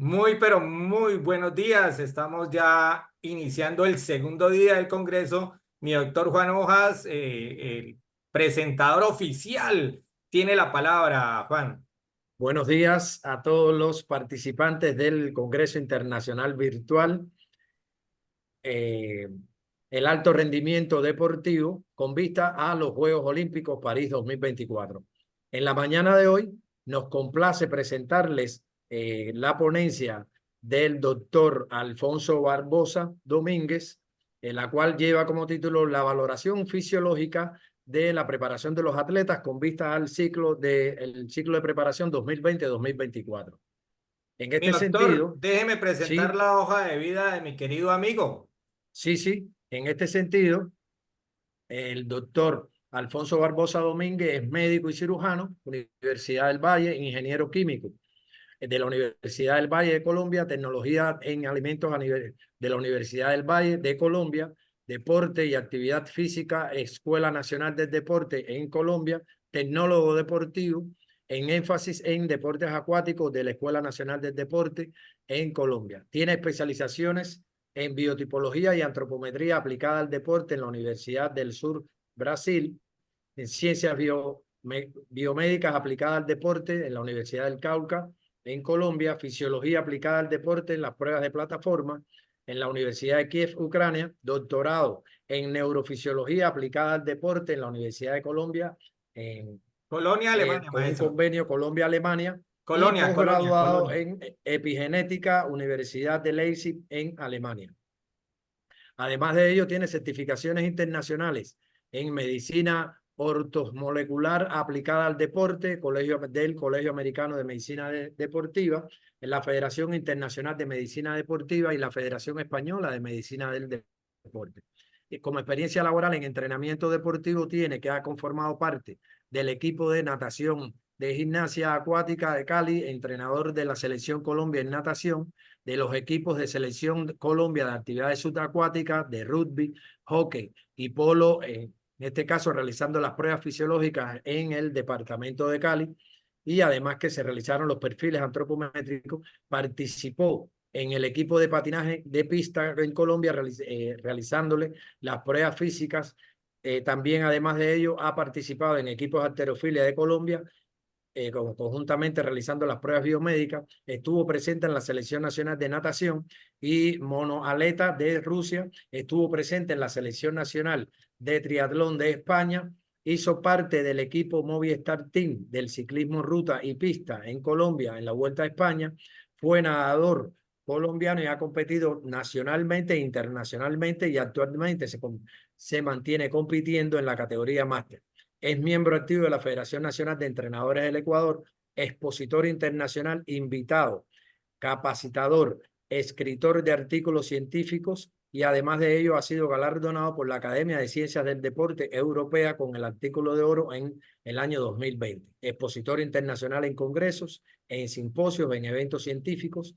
Muy, pero muy buenos días. Estamos ya iniciando el segundo día del Congreso. Mi doctor Juan Hojas, el presentador oficial, tiene la palabra, Juan. Buenos días a todos los participantes del Congreso Internacional Virtual, eh, el alto rendimiento deportivo con vista a los Juegos Olímpicos París 2024. En la mañana de hoy nos complace presentarles la ponencia del doctor Alfonso Barbosa Domínguez, la cual lleva como título La valoración fisiológica de la preparación de los atletas con vista al el ciclo de preparación 2020-2024. En Mi este doctor, sentido, déjeme presentar sí, la hoja de vida de mi querido amigo. sí, en este sentido, el doctor Alfonso Barbosa Domínguez es médico y cirujano, Universidad del Valle, ingeniero químico de la Universidad del Valle de Colombia, tecnología en alimentos a nivel de la Universidad del Valle de Colombia, deporte y actividad física, Escuela Nacional del Deporte en Colombia, tecnólogo deportivo en énfasis en deportes acuáticos de la Escuela Nacional del Deporte en Colombia. Tiene especializaciones en biotipología y antropometría aplicada al deporte en la Universidad del Sur, Brasil, en ciencias biomédicas aplicadas al deporte en la Universidad del Cauca, en Colombia, fisiología aplicada al deporte en las pruebas de plataforma, en la Universidad de Kiev, Ucrania, doctorado en neurofisiología aplicada al deporte en la Universidad de Colombia, en, Colonia, Alemania, con un maestro. convenio Colombia-Alemania, y Colonia. posgraduado en epigenética, Universidad de Leipzig, en Alemania. Además de ello, tiene certificaciones internacionales en medicina ortomolecular aplicada al deporte del Colegio Americano de Medicina Deportiva, en la Federación Internacional de Medicina Deportiva y la Federación Española de Medicina del Deporte. Y como experiencia laboral en entrenamiento deportivo tiene que ha conformado parte del equipo de natación de gimnasia acuática de Cali, entrenador de la Selección Colombia en natación, de los equipos de selección Colombia de actividades subacuáticas, de rugby, hockey y polo, en este caso realizando las pruebas fisiológicas en el departamento de Cali, y además que se realizaron los perfiles antropométricos, participó en el equipo de patinaje de pista en Colombia, realizándole las pruebas físicas. También, además de ello, ha participado en equipos de halterofilia de Colombia, conjuntamente realizando las pruebas biomédicas. Estuvo presente en la Selección Nacional de Natación y monoaleta de Rusia. Estuvo presente en la Selección Nacional de Triatlón de España. Hizo parte del equipo Movistar Team del ciclismo ruta y pista en Colombia en la Vuelta a España. Fue nadador colombiano y ha competido nacionalmente e internacionalmente, y actualmente se mantiene compitiendo en la categoría máster. Es miembro activo de la Federación Nacional de Entrenadores del Ecuador, expositor internacional invitado, capacitador, escritor de artículos científicos, y además de ello ha sido galardonado por la Academia de Ciencias del Deporte Europea con el artículo de oro en el año 2020. Expositor internacional en congresos, en simposios, en eventos científicos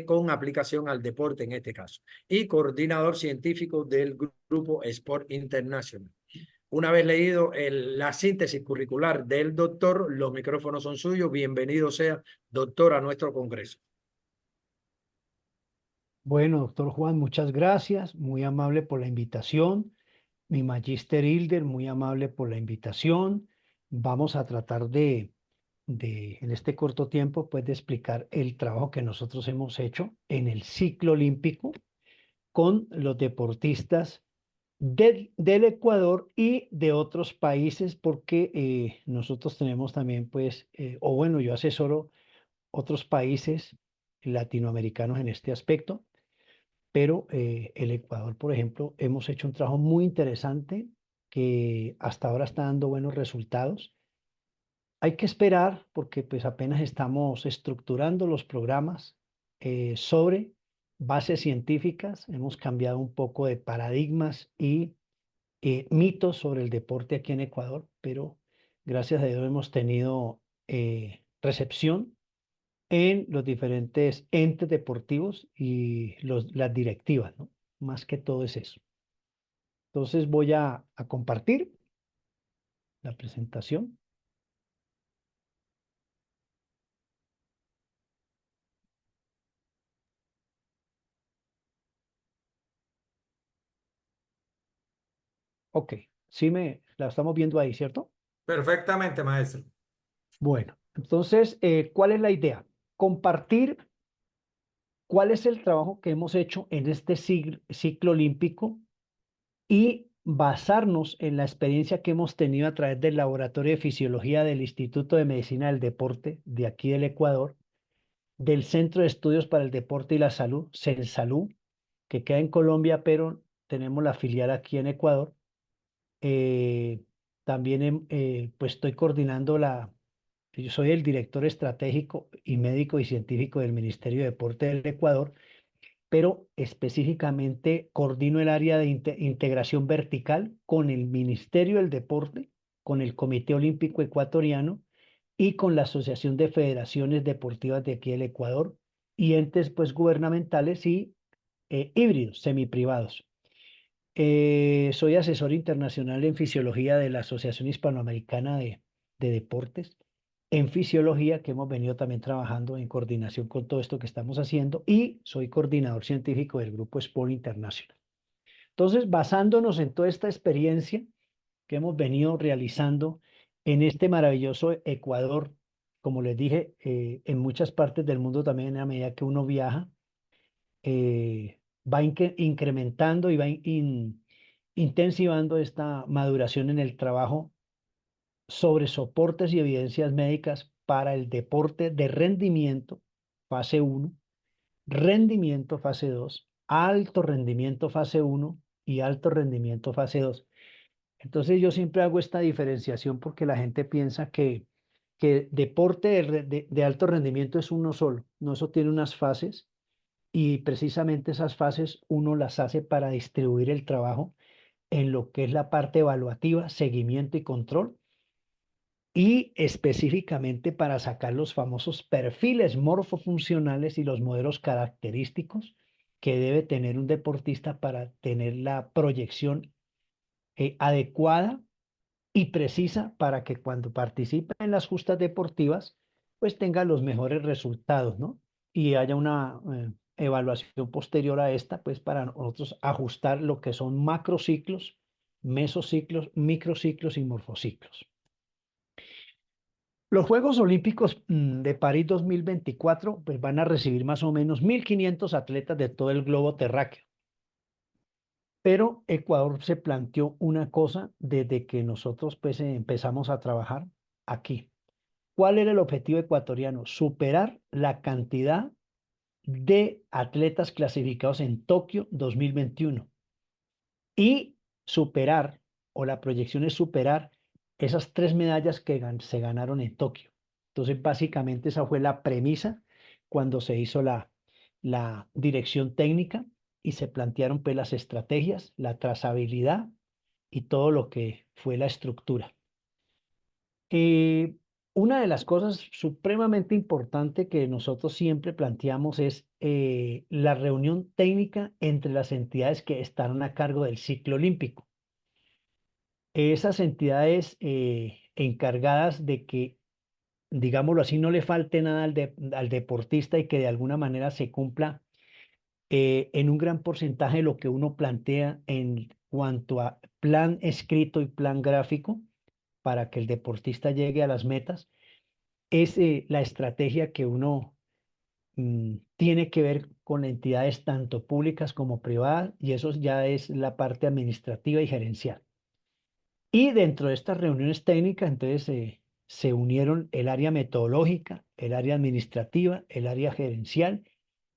con aplicación al deporte en este caso. Y coordinador científico del grupo Sport International. Una vez leído la síntesis curricular del doctor, los micrófonos son suyos. Bienvenido sea, doctor, a nuestro congreso. Bueno, doctor Juan, muchas gracias, muy amable por la invitación. Mi Magister Hilder, muy amable por la invitación. Vamos a tratar en este corto tiempo, pues, de explicar el trabajo que nosotros hemos hecho en el ciclo olímpico con los deportistas del Ecuador y de otros países, porque nosotros tenemos también, pues, o bueno, yo asesoro otros países latinoamericanos en este aspecto, pero el Ecuador, por ejemplo, hemos hecho un trabajo muy interesante que hasta ahora está dando buenos resultados. Hay que esperar porque pues apenas estamos estructurando los programas sobre bases científicas. Hemos cambiado un poco de paradigmas y mitos sobre el deporte aquí en Ecuador, pero gracias a Dios hemos tenido recepción en los diferentes entes deportivos y las directivas, ¿no? Más que todo es eso. Entonces voy a compartir la presentación. Ok, sí la estamos viendo ahí, ¿cierto? Perfectamente, maestro. Bueno, entonces, ¿cuál es la idea? Compartir cuál es el trabajo que hemos hecho en este ciclo olímpico y basarnos en la experiencia que hemos tenido a través del Laboratorio de Fisiología del Instituto de Medicina del Deporte de aquí del Ecuador, del Centro de Estudios para el Deporte y la Salud, CENSALUD, que queda en Colombia, pero tenemos la filial aquí en Ecuador. Eh, También pues estoy coordinando yo soy el director estratégico y médico y científico del Ministerio de Deporte del Ecuador, pero específicamente coordino el área de integración vertical con el Ministerio del Deporte, con el Comité Olímpico Ecuatoriano y con la Asociación de Federaciones Deportivas de aquí del Ecuador y entes pues gubernamentales y híbridos, semiprivados. Soy asesor internacional en fisiología de la Asociación Hispanoamericana de Deportes, en fisiología, que hemos venido también trabajando en coordinación con todo esto que estamos haciendo, y soy coordinador científico del Grupo Sport International. Entonces, basándonos en toda esta experiencia que hemos venido realizando en este maravilloso Ecuador, como les dije, en muchas partes del mundo también a medida que uno viaja, va incrementando y va intensivando esta maduración en el trabajo sobre soportes y evidencias médicas para el deporte de rendimiento, fase uno, rendimiento, fase 2, alto rendimiento, fase uno y alto rendimiento, fase 2. Entonces yo siempre hago esta diferenciación porque la gente piensa que deporte de alto rendimiento es uno solo. No, eso tiene unas fases y precisamente esas fases uno las hace para distribuir el trabajo en lo que es la parte evaluativa, seguimiento y control, y específicamente para sacar los famosos perfiles morfofuncionales y los modelos característicos que debe tener un deportista para tener la proyección adecuada y precisa para que cuando participe en las justas deportivas, pues tenga los mejores resultados, ¿no? Y haya una evaluación posterior a esta, pues para nosotros ajustar lo que son macrociclos, mesociclos, microciclos y morfociclos. Los Juegos Olímpicos de París 2024 pues van a recibir más o menos 1.500 atletas de todo el globo terráqueo. Pero Ecuador se planteó una cosa desde que nosotros pues empezamos a trabajar aquí. ¿Cuál era el objetivo ecuatoriano? Superar la cantidad de atletas clasificados en Tokio 2021 y superar, o la proyección es superar esas 3 medallas que se ganaron en Tokio. Entonces, básicamente esa fue la premisa cuando se hizo la dirección técnica y se plantearon pues las estrategias, la trazabilidad y todo lo que fue la estructura. Eh, una de las cosas supremamente importante que nosotros siempre planteamos es la reunión técnica entre las entidades que están a cargo del ciclo olímpico. Esas entidades encargadas de que, digámoslo así, no le falte nada al deportista y que de alguna manera se cumpla en un gran porcentaje lo que uno plantea en cuanto a plan escrito y plan gráfico para que el deportista llegue a las metas, es la estrategia que uno tiene que ver con entidades tanto públicas como privadas, y eso ya es la parte administrativa y gerencial. Y dentro de estas reuniones técnicas, entonces se unieron el área metodológica, el área administrativa, el área gerencial,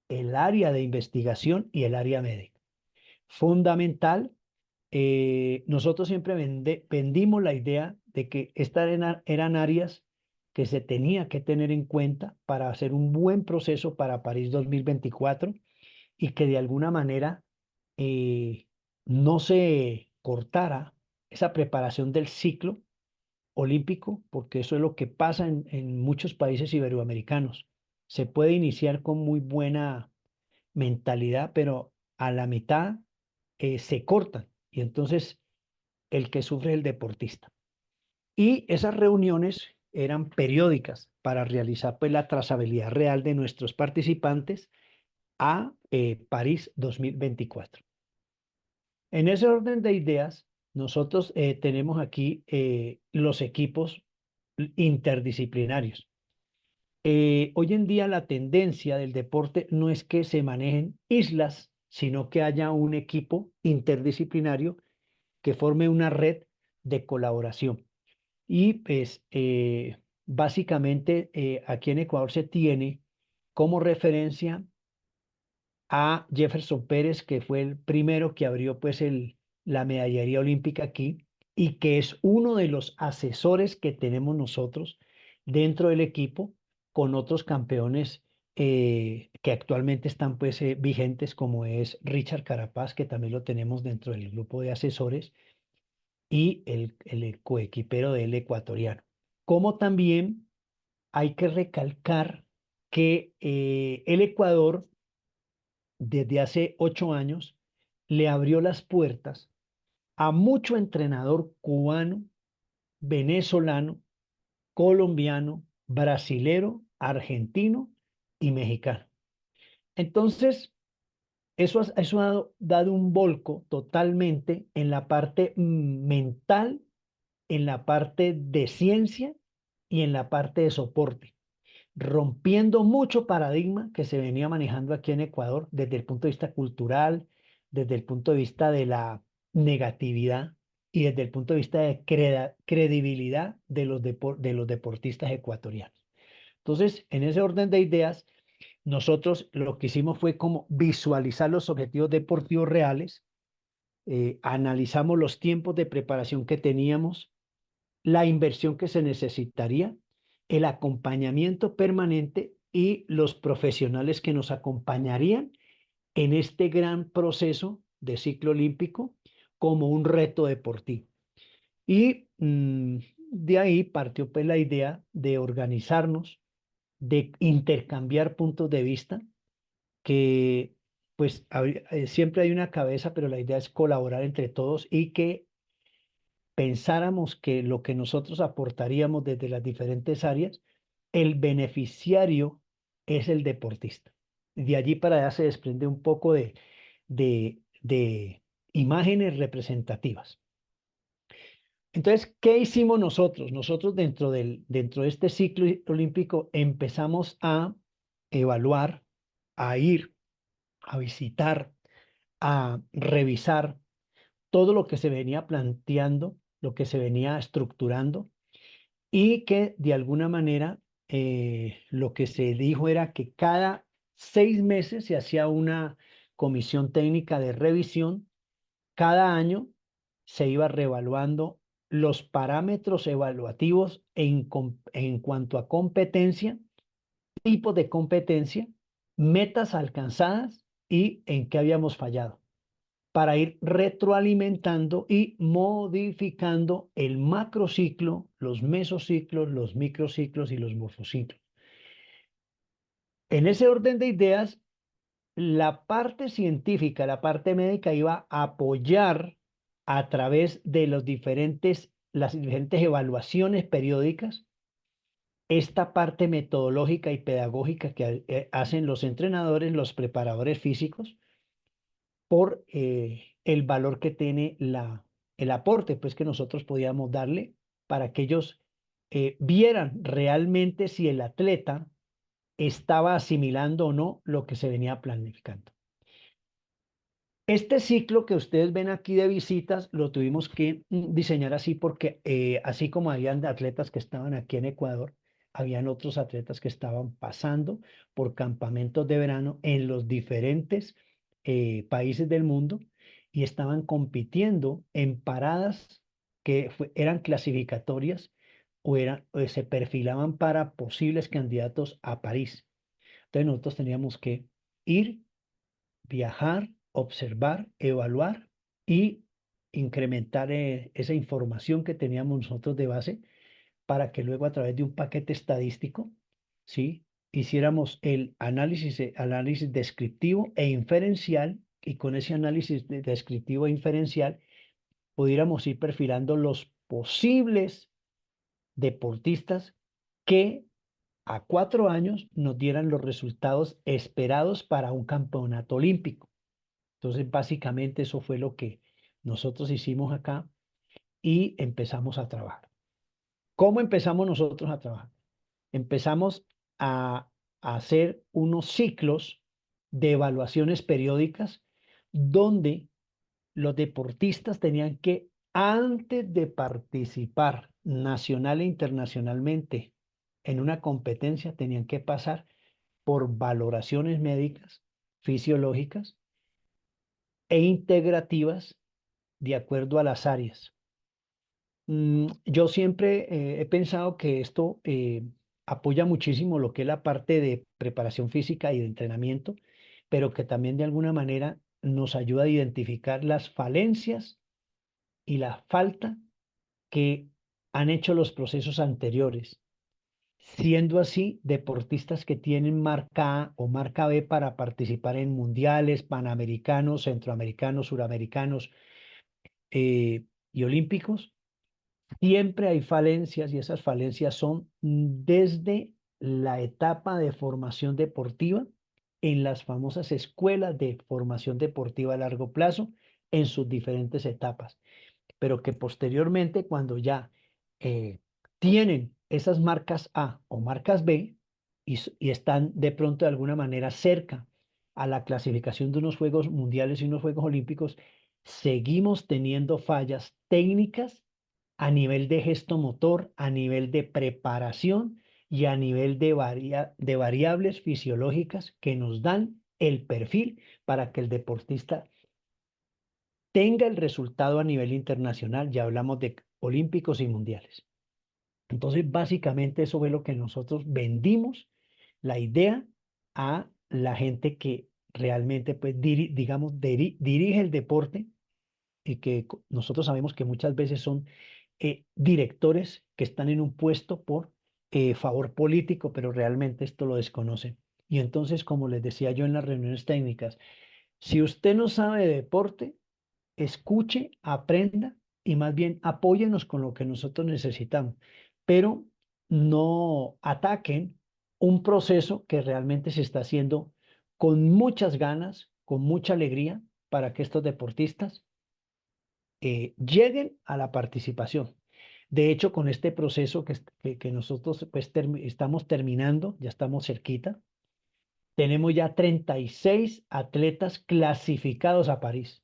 el área de investigación y el área médica. Fundamental, nosotros siempre vendimos la idea de que estas eran áreas que se tenía que tener en cuenta para hacer un buen proceso para París 2024 y que de alguna manera eh, no se cortara esa preparación del ciclo olímpico, porque eso es lo que pasa en muchos países iberoamericanos. Se puede iniciar con muy buena mentalidad, pero a la mitad se cortan y entonces el que sufre es el deportista. Y esas reuniones eran periódicas para realizar pues la trazabilidad real de nuestros participantes a París 2024. En ese orden de ideas, nosotros tenemos aquí los equipos interdisciplinarios. Hoy en día la tendencia del deporte no es que se manejen islas, sino que haya un equipo interdisciplinario que forme una red de colaboración. Y pues básicamente aquí en Ecuador se tiene como referencia a Jefferson Pérez, que fue el primero que abrió pues la medallería olímpica aquí y que es uno de los asesores que tenemos nosotros dentro del equipo con otros campeones que actualmente están pues vigentes, como es Richard Carapaz, que también lo tenemos dentro del grupo de asesores, y el coequipero del ecuatoriano. Como también hay que recalcar que el Ecuador desde hace 8 años le abrió las puertas a mucho entrenador cubano, venezolano, colombiano, brasilero, argentino y mexicano. Entonces, eso ha dado un volco totalmente en la parte mental, en la parte de ciencia y en la parte de soporte, rompiendo mucho paradigma que se venía manejando aquí en Ecuador desde el punto de vista cultural, desde el punto de vista de la negatividad y desde el punto de vista de credibilidad de de los deportistas ecuatorianos. Entonces, en ese orden de ideas, nosotros lo que hicimos fue como visualizar los objetivos deportivos reales, analizamos los tiempos de preparación que teníamos, la inversión que se necesitaría, el acompañamiento permanente y los profesionales que nos acompañarían en este gran proceso de ciclo olímpico como un reto deportivo. Y de ahí partió pues la idea de organizarnos, de intercambiar puntos de vista, que pues siempre hay una cabeza, pero la idea es colaborar entre todos y que pensáramos que lo que nosotros aportaríamos desde las diferentes áreas, el beneficiario es el deportista. De allí para allá se desprende un poco de imágenes representativas. Entonces, ¿qué hicimos nosotros? Nosotros dentro de este ciclo olímpico empezamos a evaluar, a ir, a visitar, a revisar todo lo que se venía planteando, lo que se venía estructurando y que de alguna manera lo que se dijo era que cada 6 meses se hacía una comisión técnica de revisión. Cada año se iba reevaluando los parámetros evaluativos en cuanto a competencia, tipos de competencia, metas alcanzadas y en qué habíamos fallado, para ir retroalimentando y modificando el macrociclo, los mesociclos, los microciclos y los morfociclos. En ese orden de ideas, la parte científica, la parte médica iba a apoyar a través de las diferentes evaluaciones periódicas esta parte metodológica y pedagógica que hacen los entrenadores, los preparadores físicos, por el valor que tiene el aporte pues, que nosotros podíamos darle para que ellos vieran realmente si el atleta estaba asimilando o no lo que se venía planificando. Este ciclo que ustedes ven aquí de visitas lo tuvimos que diseñar así porque así como habían atletas que estaban aquí en Ecuador, habían otros atletas que estaban pasando por campamentos de verano en los diferentes países del mundo y estaban compitiendo en paradas que eran clasificatorias o se perfilaban para posibles candidatos a París. Entonces nosotros teníamos que ir, viajar, observar, evaluar y incrementar esa información que teníamos nosotros de base para que luego a través de un paquete estadístico, ¿sí? Hiciéramos el análisis descriptivo e inferencial y con ese análisis descriptivo e inferencial pudiéramos ir perfilando los posibles deportistas que a 4 años nos dieran los resultados esperados para un campeonato olímpico. Entonces, básicamente eso fue lo que nosotros hicimos acá y empezamos a trabajar. ¿Cómo empezamos nosotros a trabajar? Empezamos a hacer unos ciclos de evaluaciones periódicas donde los deportistas tenían que, antes de participar nacional e internacionalmente en una competencia, tenían que pasar por valoraciones médicas, fisiológicas e integrativas de acuerdo a las áreas. Yo siempre he pensado que esto apoya muchísimo lo que es la parte de preparación física y de entrenamiento, pero que también de alguna manera nos ayuda a identificar las falencias y la falta que han hecho los procesos anteriores, siendo así deportistas que tienen marca A o marca B para participar en mundiales, panamericanos, centroamericanos, suramericanos y olímpicos. Siempre hay falencias y esas falencias son desde la etapa de formación deportiva en las famosas escuelas de formación deportiva a largo plazo en sus diferentes etapas, pero que posteriormente cuando ya eh, tienen esas marcas A o marcas B y están de pronto de alguna manera cerca a la clasificación de unos Juegos Mundiales y unos Juegos Olímpicos, seguimos teniendo fallas técnicas a nivel de gesto motor, a nivel de preparación y a nivel de variables fisiológicas que nos dan el perfil para que el deportista tenga el resultado a nivel internacional. Ya hablamos de olímpicos y mundiales. Entonces, básicamente eso fue lo que nosotros vendimos, la idea a la gente que realmente, pues, digamos, dirige el deporte y que nosotros sabemos que muchas veces son directores que están en un puesto por favor político, pero realmente esto lo desconocen. Y entonces, como les decía yo en las reuniones técnicas, si usted no sabe de deporte, escuche, aprenda y más bien apóyenos con lo que nosotros necesitamos, pero no ataquen un proceso que realmente se está haciendo con muchas ganas, con mucha alegría para que estos deportistas lleguen a la participación. De hecho, con este proceso que nosotros pues, estamos terminando, ya estamos cerquita, tenemos ya 36 atletas clasificados a París.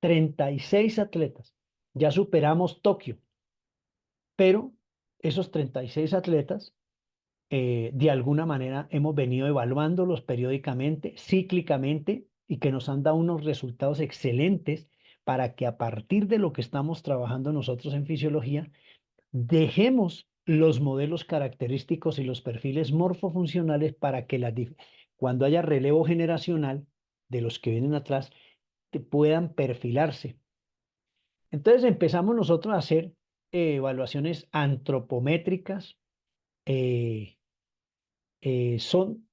36 atletas. Ya superamos Tokio, pero esos 36 atletas, de alguna manera, hemos venido evaluándolos periódicamente, cíclicamente, y que nos han dado unos resultados excelentes para que a partir de lo que estamos trabajando nosotros en fisiología, dejemos los modelos característicos y los perfiles morfofuncionales para que cuando haya relevo generacional de los que vienen atrás, puedan perfilarse. Entonces empezamos nosotros a hacer evaluaciones antropométricas.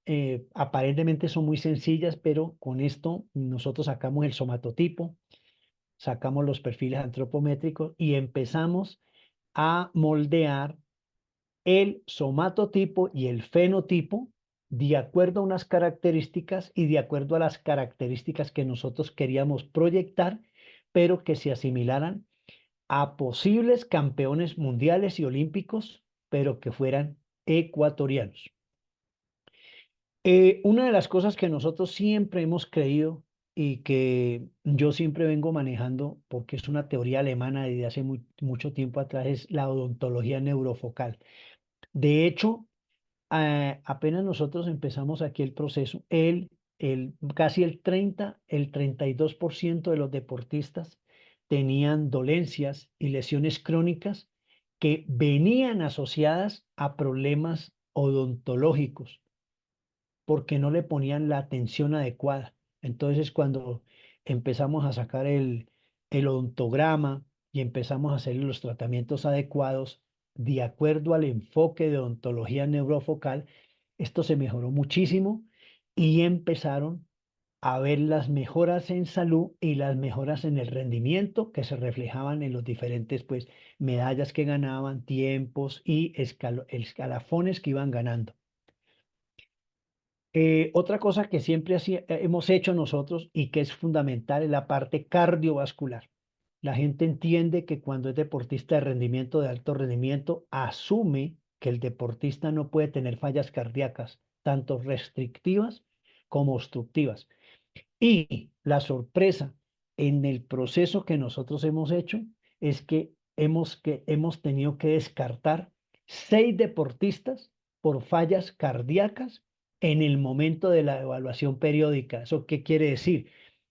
eh, aparentemente son muy sencillas, pero con esto nosotros sacamos el somatotipo, sacamos los perfiles antropométricos y empezamos a moldear el somatotipo y el fenotipo de acuerdo a unas características y de acuerdo a las características que nosotros queríamos proyectar, pero que se asimilaran a posibles campeones mundiales y olímpicos, pero que fueran ecuatorianos. Una de las cosas que nosotros siempre hemos creído y que yo siempre vengo manejando, porque es una teoría alemana desde hace mucho tiempo atrás, es la odontología neurofocal. De hecho, apenas nosotros empezamos aquí el proceso, casi el 32% de los deportistas tenían dolencias y lesiones crónicas que venían asociadas a problemas odontológicos porque no le ponían la atención adecuada. Entonces, cuando empezamos a sacar el odontograma y empezamos a hacer los tratamientos adecuados de acuerdo al enfoque de odontología neurofocal, esto se mejoró muchísimo y empezaron a ver las mejoras en salud y las mejoras en el rendimiento que se reflejaban en los diferentes pues medallas que ganaban, tiempos y escalafones que iban ganando. Otra cosa que siempre hemos hecho nosotros y que es fundamental es la parte cardiovascular. La gente entiende que cuando es deportista de rendimiento, de alto rendimiento, asume que el deportista no puede tener fallas cardíacas, tanto restrictivas como obstructivas. Y la sorpresa en el proceso que nosotros hemos hecho es que hemos tenido que descartar 6 deportistas por fallas cardíacas en el momento de la evaluación periódica. ¿Eso qué quiere decir?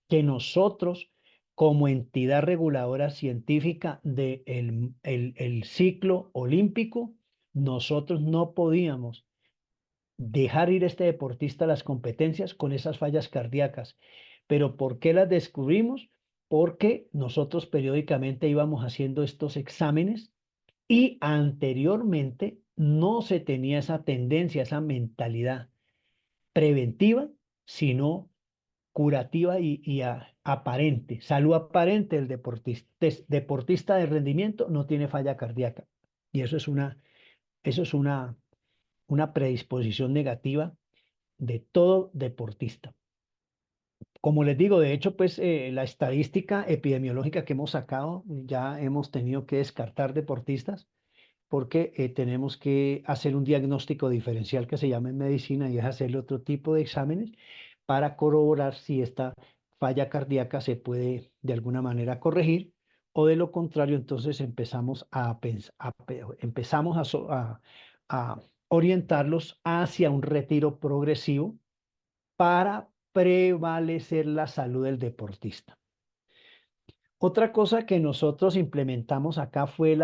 Que nosotros, como entidad reguladora científica del el ciclo olímpico, nosotros no podíamos dejar ir a este deportista a las competencias con esas fallas cardíacas. ¿Pero por qué las descubrimos? Porque nosotros periódicamente íbamos haciendo estos exámenes y anteriormente no se tenía esa tendencia, esa mentalidad preventiva, sino curativa y aparente. Salud aparente del deportista. Deportista de rendimiento no tiene falla cardíaca. Y eso es una predisposición negativa de todo deportista. Como les digo, de hecho, pues la estadística epidemiológica que hemos sacado, ya hemos tenido que descartar deportistas porque tenemos que hacer un diagnóstico diferencial que se llama en medicina y es hacerle otro tipo de exámenes para corroborar si esta falla cardíaca se puede de alguna manera corregir o de lo contrario, entonces empezamos a orientarlos hacia un retiro progresivo para prevalecer la salud del deportista. Otra cosa que nosotros implementamos acá fue el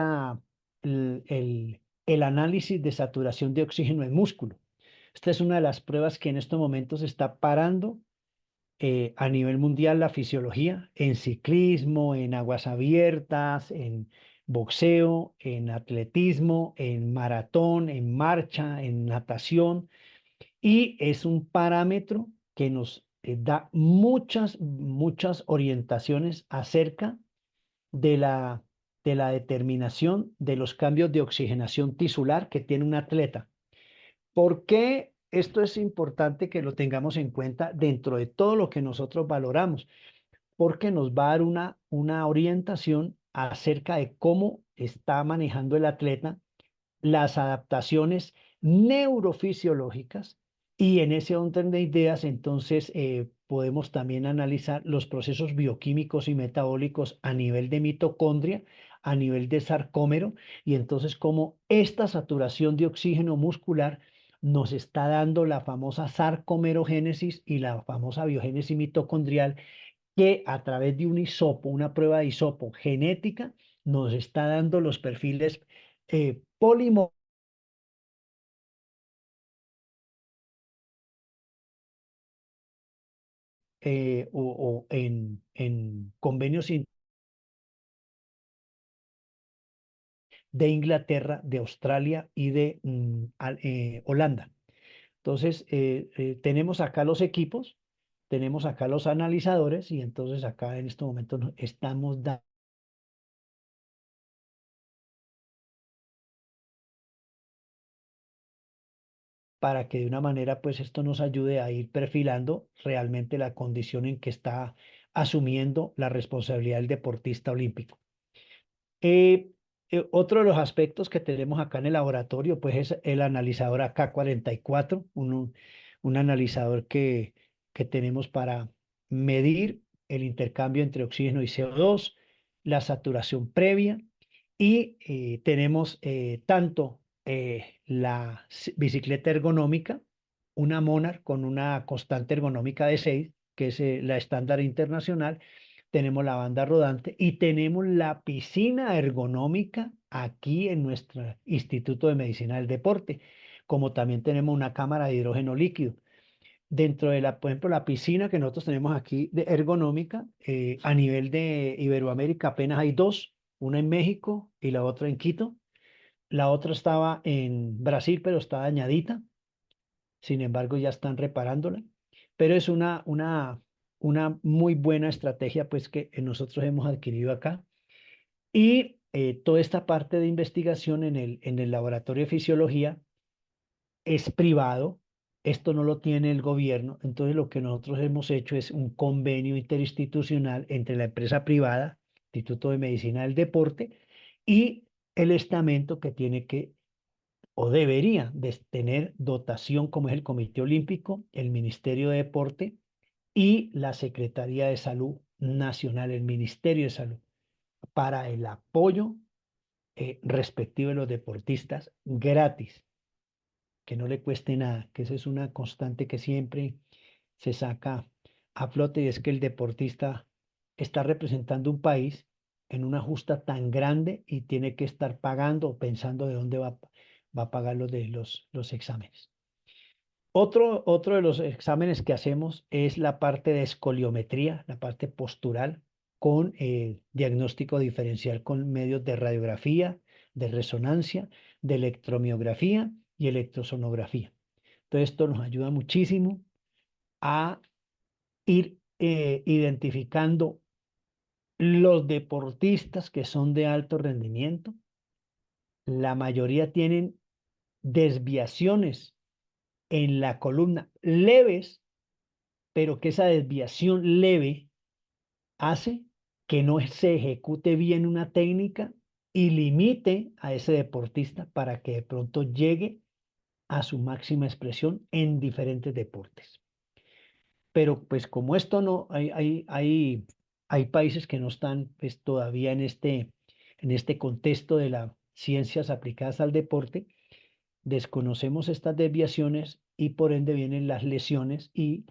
análisis de saturación de oxígeno en músculo. Esta es una de las pruebas que en estos momentos está parando a nivel mundial la fisiología en ciclismo, en aguas abiertas, en boxeo, en atletismo, en maratón, en marcha, en natación y es un parámetro que nos da muchas orientaciones acerca de la determinación de los cambios de oxigenación tisular que tiene un atleta. ¿Por qué esto es importante que lo tengamos en cuenta dentro de todo lo que nosotros valoramos? Porque nos va a dar una orientación acerca de cómo está manejando el atleta las adaptaciones neurofisiológicas y en ese orden de ideas entonces podemos también analizar los procesos bioquímicos y metabólicos a nivel de mitocondria, a nivel de sarcómero y entonces cómo esta saturación de oxígeno muscular nos está dando la famosa sarcomerogénesis y la famosa biogénesis mitocondrial que a través de un hisopo, una prueba de hisopo genética, nos está dando los perfiles polimorfos o en convenios de Inglaterra, de Australia y de Holanda. Entonces, tenemos acá los equipos, tenemos acá los analizadores y entonces acá en este momento estamos dando para que de una manera pues esto nos ayude a ir perfilando realmente la condición en que está asumiendo la responsabilidad del deportista olímpico. Eh, Otro de los aspectos que tenemos acá en el laboratorio, pues es el analizador AK-44, un analizador que tenemos para medir el intercambio entre oxígeno y CO2, la saturación previa, y tenemos tanto la bicicleta ergonómica, una Monarch con una constante ergonómica de 6, que es la estándar internacional, tenemos la banda rodante y tenemos la piscina ergonómica aquí en nuestro Instituto de Medicina del Deporte, como también tenemos una cámara de hidrógeno líquido. Dentro de por ejemplo, la piscina que nosotros tenemos aquí de ergonómica, a nivel de Iberoamérica apenas hay dos, una en México y la otra en Quito. La otra estaba en Brasil, pero está dañadita. Sin embargo, ya están reparándola. Pero es una muy buena estrategia pues que nosotros hemos adquirido acá. Y toda esta parte de investigación en el laboratorio de fisiología es privado. Esto no lo tiene el gobierno. Entonces lo que nosotros hemos hecho es un convenio interinstitucional entre la empresa privada Instituto de Medicina del Deporte, y el estamento que tiene que o debería de tener dotación, como es el Comité Olímpico, el Ministerio de Deporte y la Secretaría de Salud Nacional, el Ministerio de Salud, para el apoyo respectivo de los deportistas gratis, que no le cueste nada, que esa es una constante que siempre se saca a flote, y es que el deportista está representando un país en una justa tan grande y tiene que estar pagando o pensando de dónde va a pagar los exámenes. Otro de los exámenes que hacemos es la parte de escoliometría, la parte postural, con diagnóstico diferencial con medios de radiografía, de resonancia, de electromiografía y electrosonografía. Entonces, esto nos ayuda muchísimo a ir identificando los deportistas que son de alto rendimiento. La mayoría tienen desviaciones en la columna leves, pero que esa desviación leve hace que no se ejecute bien una técnica y limite a ese deportista para que de pronto llegue a su máxima expresión en diferentes deportes. Pero pues como esto no, hay países que no están pues todavía en este contexto de las ciencias aplicadas al deporte, desconocemos estas desviaciones y por ende vienen las lesiones y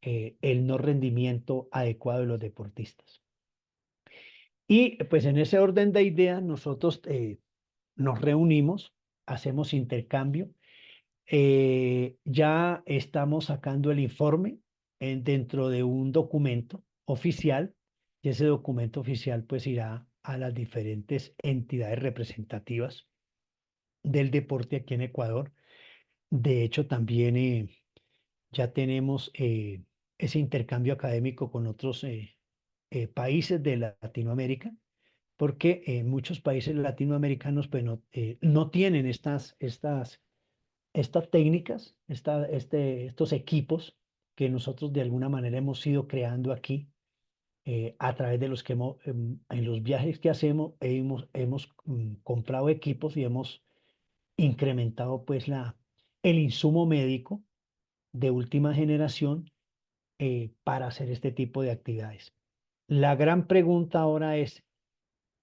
el no rendimiento adecuado de los deportistas. Y pues en ese orden de ideas nosotros nos reunimos, hacemos intercambio, ya estamos sacando el informe dentro de un documento oficial, y ese documento oficial pues irá a las diferentes entidades representativas del deporte aquí en Ecuador. De hecho, también ya tenemos ese intercambio académico con otros países de Latinoamérica, porque muchos países latinoamericanos pues, no tienen estas técnicas, estos equipos que nosotros de alguna manera hemos ido creando aquí a través de los que en los viajes que hacemos hemos comprado equipos y hemos incrementado pues el insumo médico de última generación para hacer este tipo de actividades. La gran pregunta ahora es,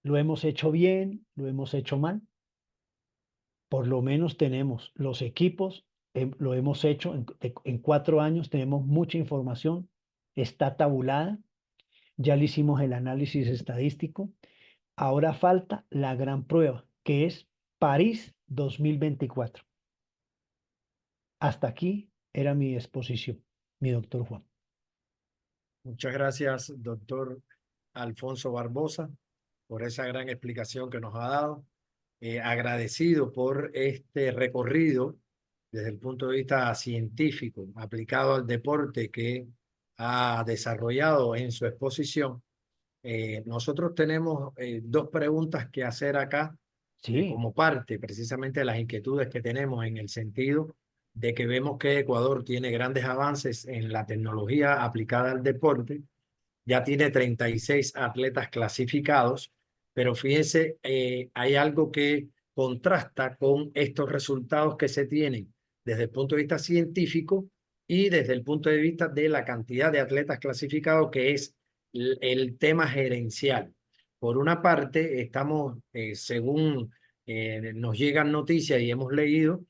¿lo hemos hecho bien? ¿Lo hemos hecho mal? Por lo menos tenemos los equipos, lo hemos hecho en 4 años, tenemos mucha información, está tabulada, ya le hicimos el análisis estadístico, ahora falta la gran prueba, que es París 2024. Hasta aquí era mi exposición, mi doctor Juan. Muchas gracias, doctor Alfonso Barbosa, por esa gran explicación que nos ha dado. Agradecido por este recorrido desde el punto de vista científico aplicado al deporte que ha desarrollado en su exposición. Nosotros tenemos dos preguntas que hacer acá Sí, como parte precisamente de las inquietudes que tenemos en el sentido de que vemos que Ecuador tiene grandes avances en la tecnología aplicada al deporte, ya tiene 36 atletas clasificados, pero fíjense, hay algo que contrasta con estos resultados que se tienen desde el punto de vista científico y desde el punto de vista de la cantidad de atletas clasificados, que es el tema gerencial. Por una parte, estamos, según nos llegan noticias y hemos leído,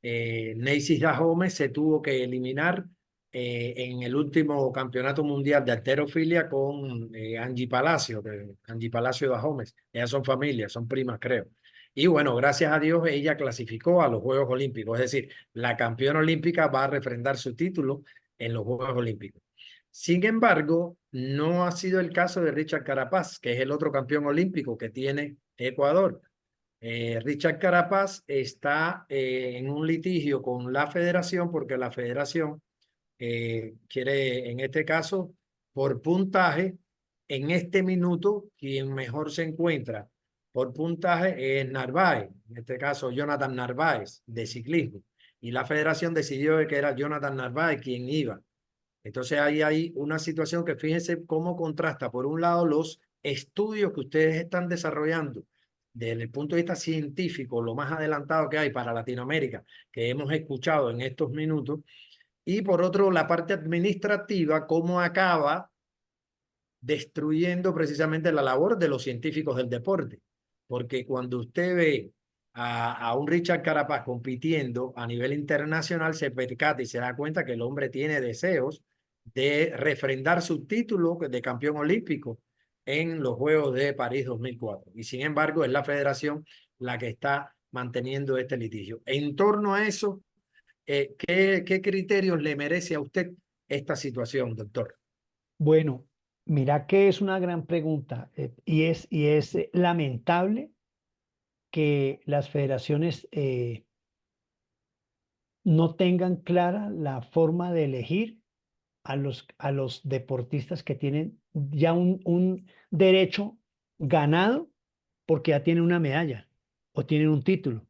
Neisys Dajome se tuvo que eliminar en el último campeonato mundial de halterofilia con Angie Palacio, Angie Palacio Dahomes. Ellas son familias, son primas, creo. Y bueno, gracias a Dios ella clasificó a los Juegos Olímpicos, es decir, la campeona olímpica va a refrendar su título en los Juegos Olímpicos. Sin embargo, no ha sido el caso de Richard Carapaz, que es el otro campeón olímpico que tiene Ecuador. Richard Carapaz está en un litigio con la federación porque la federación quiere, en este caso, por puntaje, en este minuto, quien mejor se encuentra por puntaje es Narváez, en este caso Jonathan Narváez, de ciclismo. Y la federación decidió que era Jonathan Narváez quien iba. Entonces ahí hay una situación que fíjense cómo contrasta, por un lado, los estudios que ustedes están desarrollando desde el punto de vista científico, lo más adelantado que hay para Latinoamérica, que hemos escuchado en estos minutos, y por otro, la parte administrativa, cómo acaba destruyendo precisamente la labor de los científicos del deporte. Porque cuando usted ve a un Richard Carapaz compitiendo a nivel internacional, se percata y se da cuenta que el hombre tiene deseos de refrendar su título de campeón olímpico en los Juegos de París 2004. Y sin embargo, es la federación la que está manteniendo este litigio. En torno a eso, ¿qué criterios le merece a usted esta situación, doctor? Bueno, mira que es una gran pregunta y es lamentable que las federaciones no tengan clara la forma de elegir a los deportistas que tienen ya un derecho ganado porque ya tienen una medalla o tienen un título.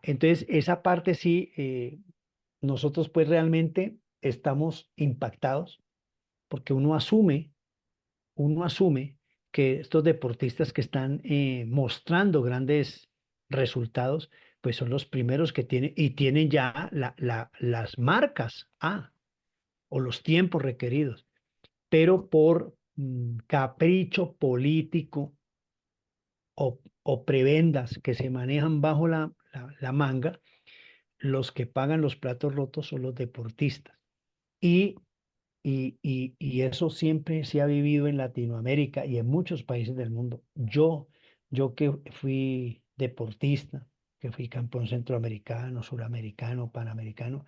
Entonces, esa parte sí, nosotros pues realmente estamos impactados porque uno asume que estos deportistas que están mostrando grandes resultados, pues son los primeros que tienen y tienen ya las marcas o los tiempos requeridos, pero por capricho político o prebendas que se manejan bajo la manga, los que pagan los platos rotos son los deportistas. Y y eso siempre se ha vivido en Latinoamérica y en muchos países del mundo. Yo que fui deportista, que fui campeón centroamericano, suramericano, panamericano,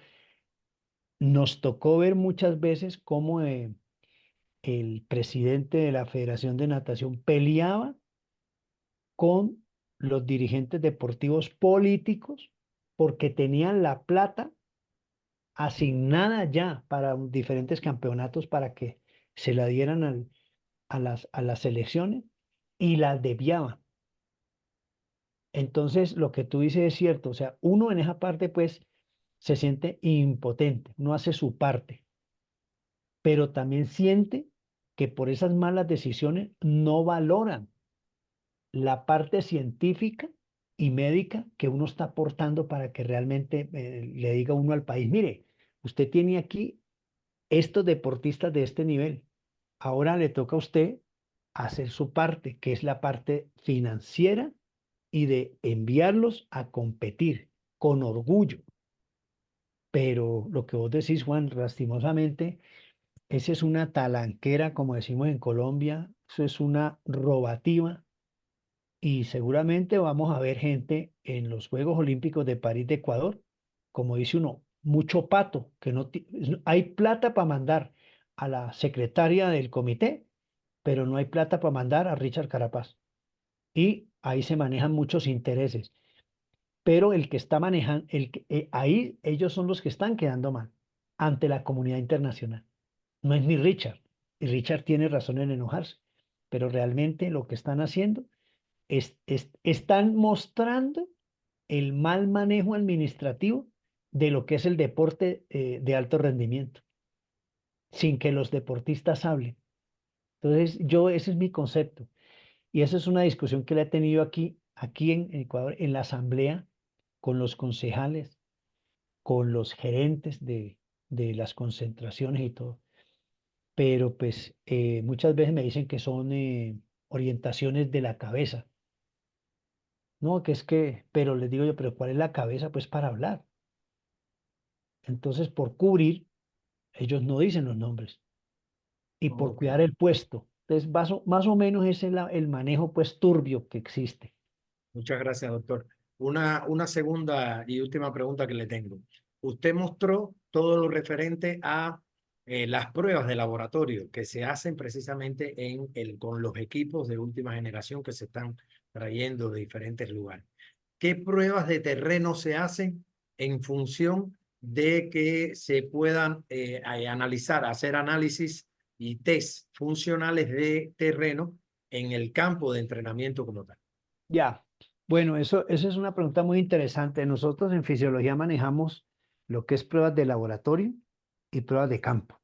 nos tocó ver muchas veces cómo el presidente de la Federación de Natación peleaba con los dirigentes deportivos políticos porque tenían la plata asignada ya para diferentes campeonatos para que se la dieran a las selecciones y las desviaban. Entonces, lo que tú dices es cierto, o sea, uno en esa parte pues se siente impotente, no hace su parte, pero también siente que por esas malas decisiones no valoran la parte científica y médica que uno está aportando para que realmente le diga uno al país, mire, usted tiene aquí estos deportistas de este nivel. Ahora le toca a usted hacer su parte, que es la parte financiera y de enviarlos a competir con orgullo. Pero lo que vos decís, Juan, lastimosamente, esa es una talanquera, como decimos en Colombia, eso es una robativa y seguramente vamos a ver gente en los Juegos Olímpicos de París de Ecuador, como dice uno, mucho pato, que hay plata para mandar a la secretaria del comité, pero no hay plata para mandar a Richard Carapaz. Y ahí se manejan muchos intereses. Pero el que está manejando, ahí ellos son los que están quedando mal ante la comunidad internacional. No es ni Richard. Y Richard tiene razón en enojarse. Pero realmente lo que están haciendo están mostrando el mal manejo administrativo de lo que es el deporte de alto rendimiento, sin que los deportistas hablen. Entonces, ese es mi concepto. Y esa es una discusión que le he tenido aquí en Ecuador, en la asamblea, con los concejales, con los gerentes de las concentraciones y todo. Pero pues muchas veces me dicen que son orientaciones de la cabeza. No, pero les digo yo, pero ¿cuál es la cabeza? Pues para hablar. Entonces, por cubrir, ellos no dicen los nombres y por Ok. cuidar el puesto. Entonces, más o menos ese es el manejo pues turbio que existe. Muchas gracias, doctor. Una segunda y última pregunta que le tengo. Usted mostró todo lo referente a las pruebas de laboratorio que se hacen precisamente con los equipos de última generación que se están trayendo de diferentes lugares. ¿Qué pruebas de terreno se hacen en función de que se puedan analizar, hacer análisis y test funcionales de terreno en el campo de entrenamiento como tal? Ya, bueno, eso es una pregunta muy interesante. Nosotros en fisiología manejamos lo que es pruebas de laboratorio y pruebas de campo.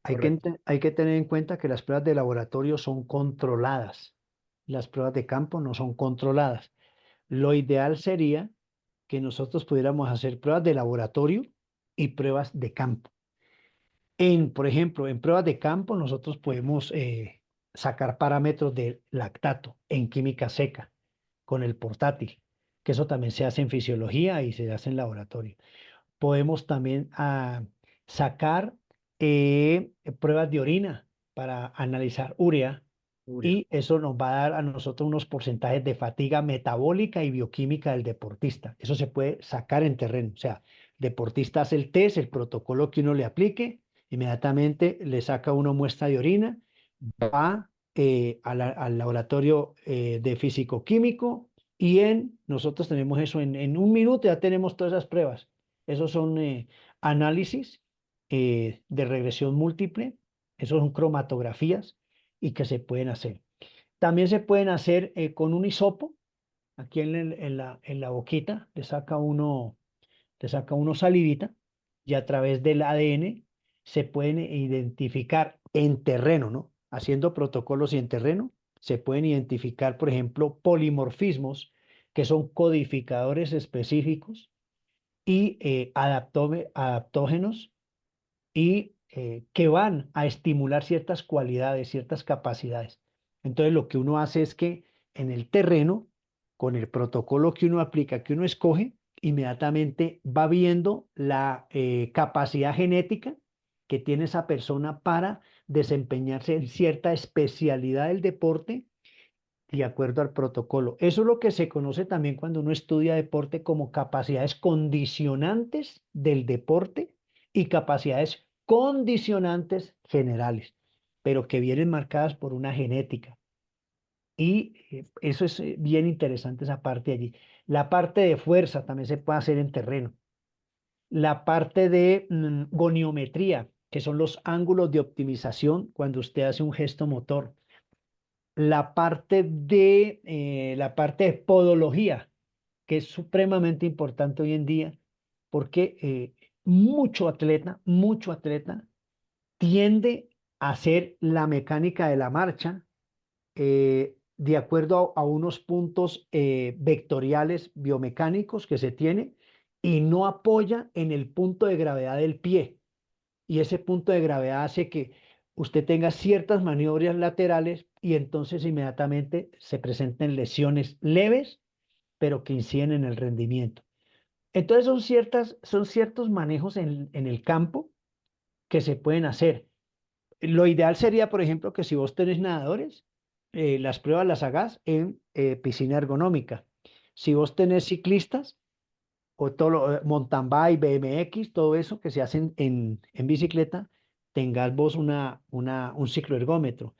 Correcto. Hay que tener en cuenta que las pruebas de laboratorio son controladas. Las pruebas de campo no son controladas. Lo ideal sería que nosotros pudiéramos hacer pruebas de laboratorio y pruebas de campo. Por ejemplo, en pruebas de campo nosotros podemos sacar parámetros de lactato en química seca con el portátil, que eso también se hace en fisiología y se hace en laboratorio. Podemos también sacar pruebas de orina para analizar urea Urea. y eso nos va a dar a nosotros unos porcentajes de fatiga metabólica y bioquímica del deportista. Eso se puede sacar en terreno. O sea, deportista hace el test, el protocolo que uno le aplique, inmediatamente le saca una muestra de orina, va al laboratorio de físico-químico y nosotros tenemos eso en un minuto, ya tenemos todas esas pruebas. Esos son análisis de regresión múltiple, esos son cromatografías y que se pueden hacer. También se pueden hacer con un hisopo, aquí en la boquita, le saca uno salivita y a través del ADN se pueden identificar en terreno, ¿no? Haciendo protocolos y en terreno, se pueden identificar, por ejemplo, polimorfismos, que son codificadores específicos y adaptógenos y que van a estimular ciertas cualidades, ciertas capacidades. Entonces, lo que uno hace es que en el terreno, con el protocolo que uno aplica, que uno escoge, inmediatamente va viendo la capacidad genética que tiene esa persona para desempeñarse en cierta especialidad del deporte de acuerdo al protocolo. Eso es lo que se conoce también cuando uno estudia deporte como capacidades condicionantes del deporte y capacidades condicionantes generales, pero que vienen marcadas por una genética. Y eso es bien interesante esa parte allí. La parte de fuerza también se puede hacer en terreno. La parte de goniometría, que son los ángulos de optimización cuando usted hace un gesto motor. La parte de podología, que es supremamente importante hoy en día, porque mucho atleta tiende a hacer la mecánica de la marcha de acuerdo a unos puntos vectoriales biomecánicos que se tiene y no apoya en el punto de gravedad del pie. Y ese punto de gravedad hace que usted tenga ciertas maniobras laterales y entonces inmediatamente se presenten lesiones leves, pero que inciden en el rendimiento. Entonces son ciertos manejos en el campo que se pueden hacer. Lo ideal sería, por ejemplo, que si vos tenés nadadores, las pruebas las hagas en piscina ergonómica. Si vos tenés ciclistas, o todo mountain bike, BMX, todo eso que se hacen en bicicleta, tengas vos un cicloergómetro.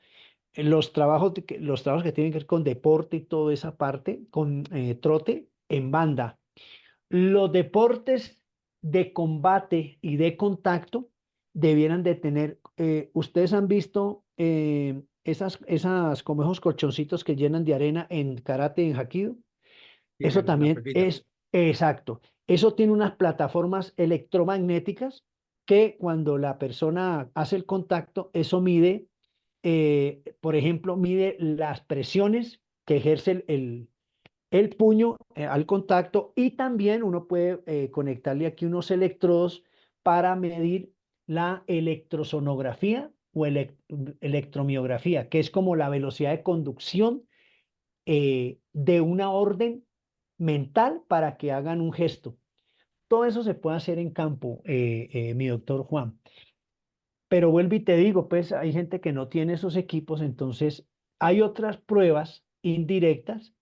Los trabajos que tienen que ver con deporte y toda esa parte, con trote en banda. Los deportes de combate y de contacto debieran de tener, ustedes han visto esas como esos colchoncitos que llenan de arena en karate y en hapkido. Eso Tienen la también pepita. es exacto. Eso tiene unas plataformas electromagnéticas que cuando la persona hace el contacto, eso mide, por ejemplo, mide las presiones que ejerce el puño al contacto y también uno puede conectarle aquí unos electrodos para medir la electrosonografía o electromiografía, que es como la velocidad de conducción de una orden mental para que hagan un gesto. Todo eso se puede hacer en campo, mi doctor Juan. Pero vuelvo y te digo, pues hay gente que no tiene esos equipos, entonces hay otras pruebas indirectas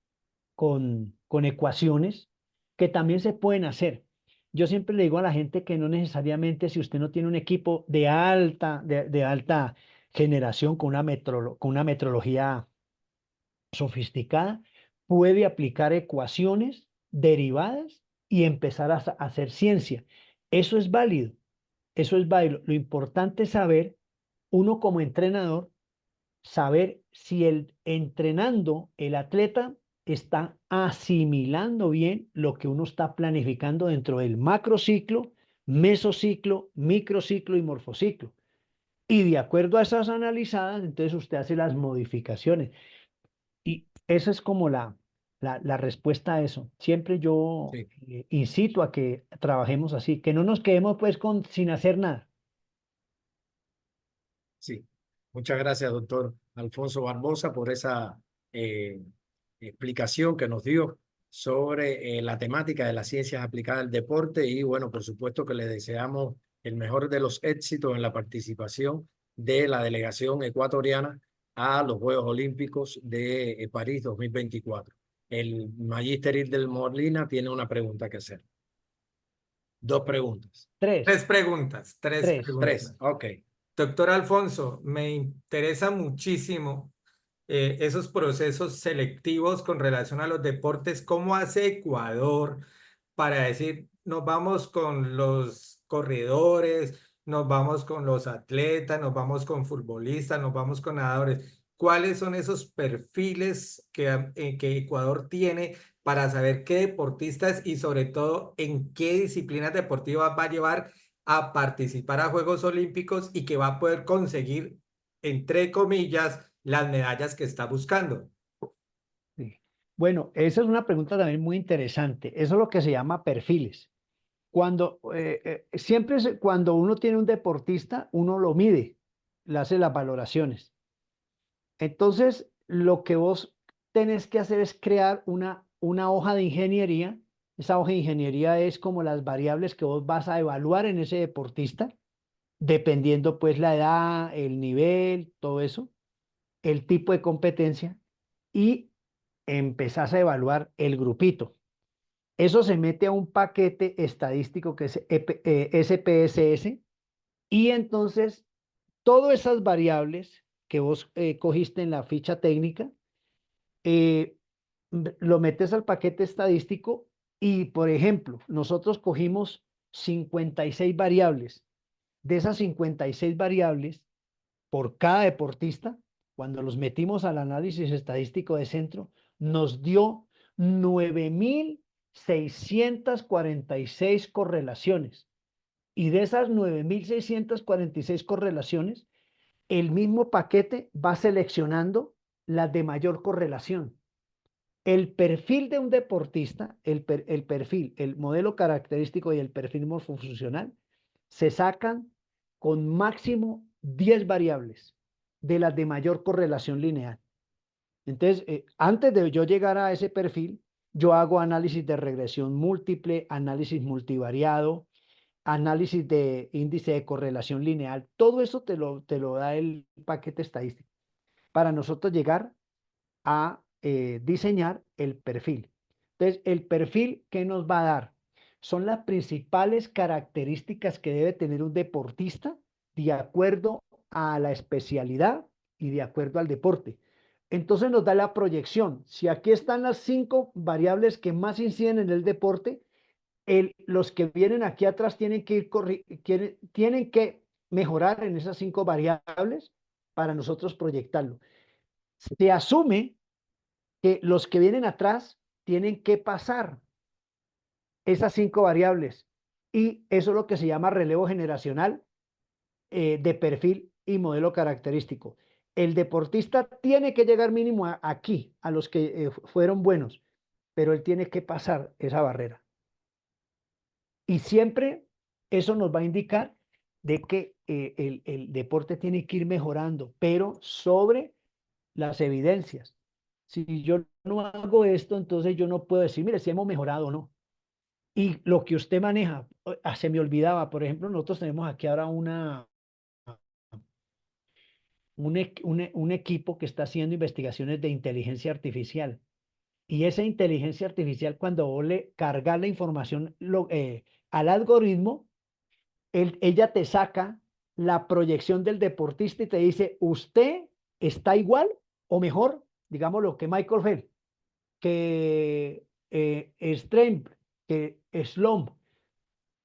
con ecuaciones que también se pueden hacer. Yo siempre le digo a la gente que no necesariamente si usted no tiene un equipo de alta generación con una metrología sofisticada, puede aplicar ecuaciones derivadas y empezar a hacer ciencia. Eso es válido, eso es válido. Lo importante es saber, uno como entrenador, saber si entrenando el atleta está asimilando bien lo que uno está planificando dentro del macrociclo, mesociclo, microciclo y morfociclo. Y de acuerdo a esas analizadas, entonces usted hace las modificaciones. Y esa es como la respuesta a eso. Siempre yo Sí, incito a que trabajemos así, que no nos quedemos pues sin hacer nada. sí. Muchas gracias, doctor Alfonso Barbosa, por esa eh, explicación que nos dio sobre la temática de las ciencias aplicadas al deporte y bueno, por supuesto que le deseamos el mejor de los éxitos en la participación de la delegación ecuatoriana a los Juegos Olímpicos de París 2024. El Magíster del Molina tiene una pregunta que hacer. Dos preguntas. Tres, Tres tres. Tres. preguntas. Ok. Doctor Alfonso, me interesa muchísimo esos procesos selectivos con relación a los deportes. ¿Cómo hace Ecuador para decir, nos vamos con los corredores, nos vamos con los atletas, nos vamos con futbolistas, nos vamos con nadadores? ¿Cuáles son esos perfiles que Ecuador tiene para saber qué deportistas y sobre todo en qué disciplinas deportivas va a llevar a participar a Juegos Olímpicos y que va a poder conseguir, entre comillas, las medallas que está buscando? Sí. Bueno, esa es una pregunta también muy interesante. Eso es lo que se llama perfiles. Cuando uno tiene un deportista, uno lo mide, le hace las valoraciones. Entonces, lo que vos tenés que hacer es crear una hoja de ingeniería. Esa hoja de ingeniería es como las variables que vos vas a evaluar en ese deportista, dependiendo pues la edad, el nivel, todo eso, el tipo de competencia, y empezás a evaluar el grupito. Eso se mete a un paquete estadístico que es SPSS, y entonces todas esas variables que vos cogiste en la ficha técnica, eh, lo metes al paquete estadístico y, por ejemplo, nosotros cogimos 56 variables. De esas 56 variables, por cada deportista, cuando los metimos al análisis estadístico de centro, nos dio 9.646 correlaciones. Y de esas 9.646 correlaciones, el mismo paquete va seleccionando las de mayor correlación. El perfil de un deportista, el perfil, el modelo característico y el perfil morfofuncional se sacan con máximo 10 variables de las de mayor correlación lineal. Entonces, antes de yo llegar a ese perfil, yo hago análisis de regresión múltiple, análisis multivariado, análisis de índice de correlación lineal. Todo eso te lo da el paquete estadístico para nosotros llegar a diseñar el perfil. Entonces, el perfil que nos va a dar son las principales características que debe tener un deportista de acuerdo a la especialidad y de acuerdo al deporte. Entonces nos da la proyección. Si aquí están las 5 variables que más inciden en el deporte, los que vienen aquí atrás tienen que mejorar en esas 5 variables para nosotros proyectarlo. Se asume que los que vienen atrás tienen que pasar esas 5 variables. Y eso es lo que se llama relevo generacional de perfil y modelo característico. El deportista tiene que llegar mínimo aquí, a los que fueron buenos, pero él tiene que pasar esa barrera. Y siempre eso nos va a indicar de que el deporte tiene que ir mejorando, pero sobre las evidencias. Si yo no hago esto, entonces yo no puedo decir, mire, si hemos mejorado o no. Y lo que usted maneja, se me olvidaba, por ejemplo, nosotros tenemos aquí ahora un equipo que está haciendo investigaciones de inteligencia artificial. Y esa inteligencia artificial, cuando vos le cargas la información al algoritmo, ella te saca la proyección del deportista y te dice, usted está igual o mejor, digámoslo, que Michael Phelps, que Stremp, que Slomp.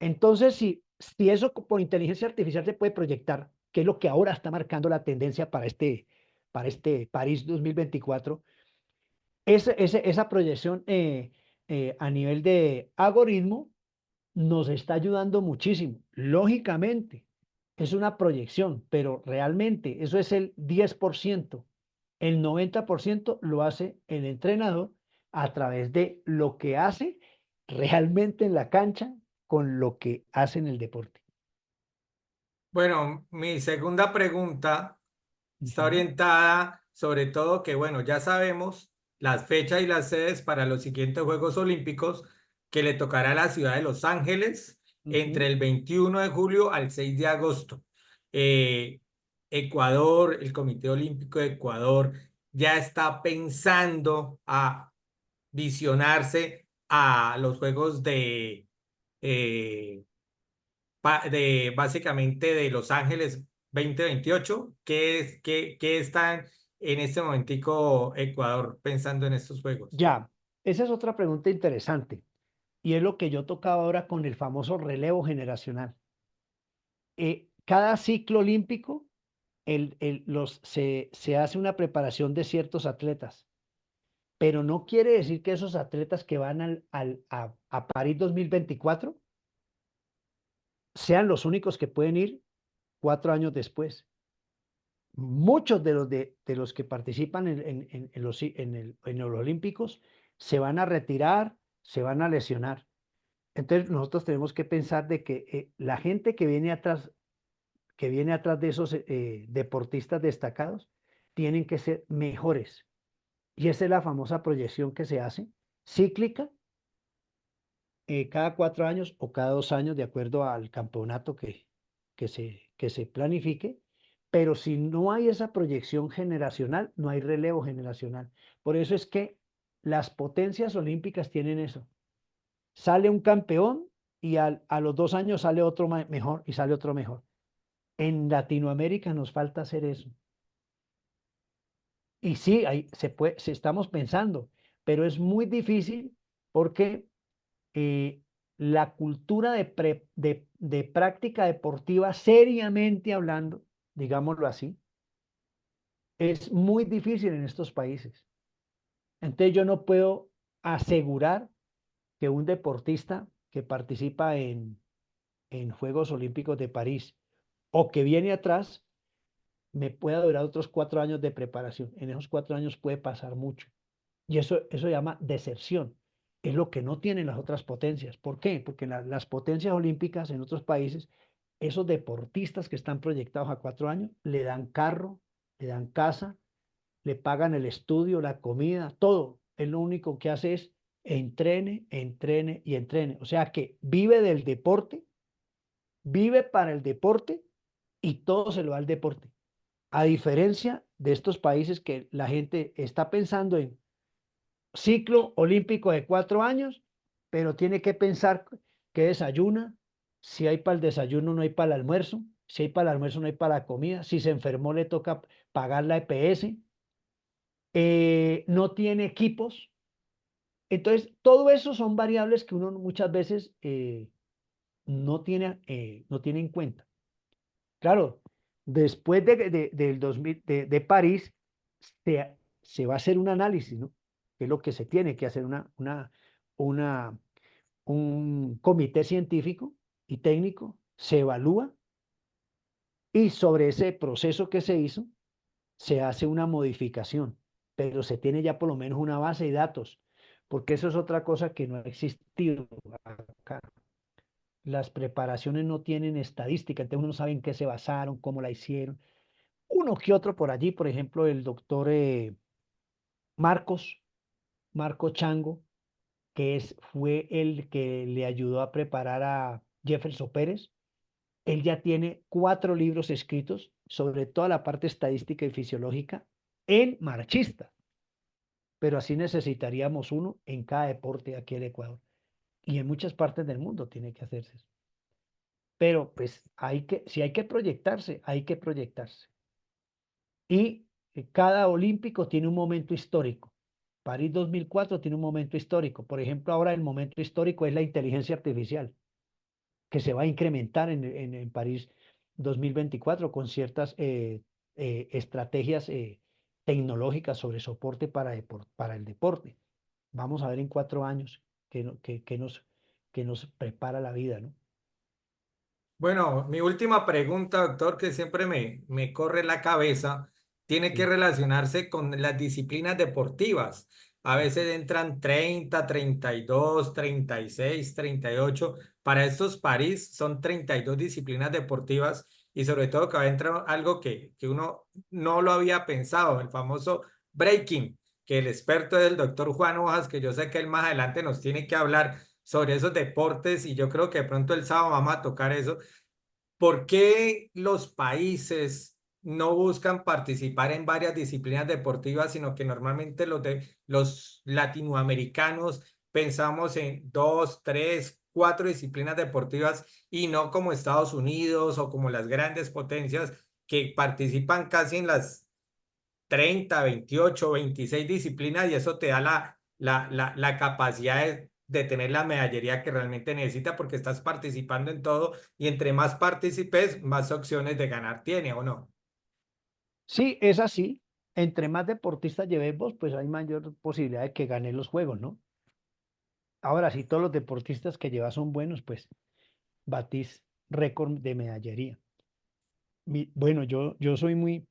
Entonces, si eso por inteligencia artificial se puede proyectar, que es lo que ahora está marcando la tendencia para este París 2024, esa proyección a nivel de algoritmo nos está ayudando muchísimo. Lógicamente, es una proyección, pero realmente eso es el 10%. El 90% lo hace el entrenador a través de lo que hace realmente en la cancha con lo que hace en el deporte. Bueno, mi segunda pregunta está Ujú, orientada sobre todo que, bueno, ya sabemos las fechas y las sedes para los siguientes Juegos Olímpicos que le tocará a la ciudad de Los Ángeles entre ujú. el 21 de julio al 6 de agosto. Eh, Ecuador, el Comité Olímpico de Ecuador ya está pensando a visionarse a los Juegos eh, de básicamente de Los Ángeles 2028. ¿Qué está en este momentico Ecuador pensando en estos juegos? Ya, esa es otra pregunta interesante y es lo que yo tocaba ahora con el famoso relevo generacional. Cada ciclo olímpico se hace una preparación de ciertos atletas, pero no quiere decir que esos atletas que van a París 2024 sean los únicos que pueden ir 4 años después. Muchos de los que participan en los Olímpicos se van a retirar, se van a lesionar. Entonces nosotros tenemos que pensar de que la gente que viene atrás de esos deportistas destacados, tienen que ser mejores. Y esa es la famosa proyección que se hace, cíclica, cada 4 años o cada 2 años, de acuerdo al campeonato que se planifique. Pero si no hay esa proyección generacional, no hay relevo generacional. Por eso es que las potencias olímpicas tienen eso. Sale un campeón y a los 2 años sale otro mejor y sale otro mejor. En Latinoamérica nos falta hacer eso. Y sí, se estamos pensando, pero es muy difícil porque eh, la cultura de práctica deportiva, seriamente hablando, digámoslo así, es muy difícil en estos países. Entonces yo no puedo asegurar que un deportista que participa en Juegos Olímpicos de París o que viene atrás me pueda durar otros 4 años de preparación. En esos 4 años puede pasar mucho. Y eso se llama deserción. Es lo que no tienen las otras potencias. ¿Por qué? Porque las potencias olímpicas en otros países, esos deportistas que están proyectados a 4 años, le dan carro, le dan casa, le pagan el estudio, la comida, todo. Él lo único que hace es entrene, entrene y entrene. O sea que vive del deporte, vive para el deporte y todo se lo da al deporte. A diferencia de estos países que la gente está pensando en ciclo olímpico de 4 años, pero tiene que pensar qué desayuna, si hay para el desayuno, no hay para el almuerzo, si hay para el almuerzo, no hay para la comida, si se enfermó, le toca pagar la EPS, no tiene equipos. Entonces, todo eso son variables que uno muchas veces no tiene en cuenta. Claro, después del 2000, de París, se va a hacer un análisis, ¿no? Que es lo que se tiene que hacer, una, un comité científico y técnico, se evalúa y sobre ese proceso que se hizo, se hace una modificación, pero se tiene ya por lo menos una base de datos, porque eso es otra cosa que no ha existido acá. Las preparaciones no tienen estadística, entonces uno no sabe en qué se basaron, cómo la hicieron. Uno que otro por allí, por ejemplo, el doctor Marcos, Marco Chango, fue el que le ayudó a preparar a Jefferson Pérez. Él ya tiene 4 libros escritos sobre toda la parte estadística y fisiológica en marchista, pero así necesitaríamos uno en cada deporte aquí en Ecuador y en muchas partes del mundo tiene que hacerse eso. Pero pues si hay que proyectarse, hay que proyectarse. Y cada olímpico tiene un momento histórico. París 2004 tiene un momento histórico. Por ejemplo, ahora el momento histórico es la inteligencia artificial, que se va a incrementar en París 2024 con ciertas estrategias tecnológicas sobre soporte para el deporte. Vamos a ver en 4 años que nos prepara la vida, ¿no? Bueno, mi última pregunta, doctor, que siempre me corre la cabeza, tiene que Sí. relacionarse con las disciplinas deportivas. A veces entran 30, 32, 36, 38. Para estos París son 32 disciplinas deportivas y sobre todo que va a entrar algo que uno no lo había pensado, el famoso breaking, que el experto es el doctor Juan Hojas, que yo sé que él más adelante nos tiene que hablar sobre esos deportes y yo creo que de pronto el sábado vamos a tocar eso. ¿Por qué los países no buscan participar en varias disciplinas deportivas, sino que normalmente los latinoamericanos pensamos en dos, tres, cuatro disciplinas deportivas y no como Estados Unidos o como las grandes potencias que participan casi en las 30, 28, 26 disciplinas y eso te da la capacidad de tener la medallería que realmente necesita porque estás participando en todo y entre más participes, más opciones de ganar tiene o no. Sí, es así. Entre más deportistas llevemos, pues hay mayor posibilidad de que ganen los juegos, ¿no? Ahora, si todos los deportistas que llevas son buenos, pues batís récord de medallería. Bueno, yo soy muy,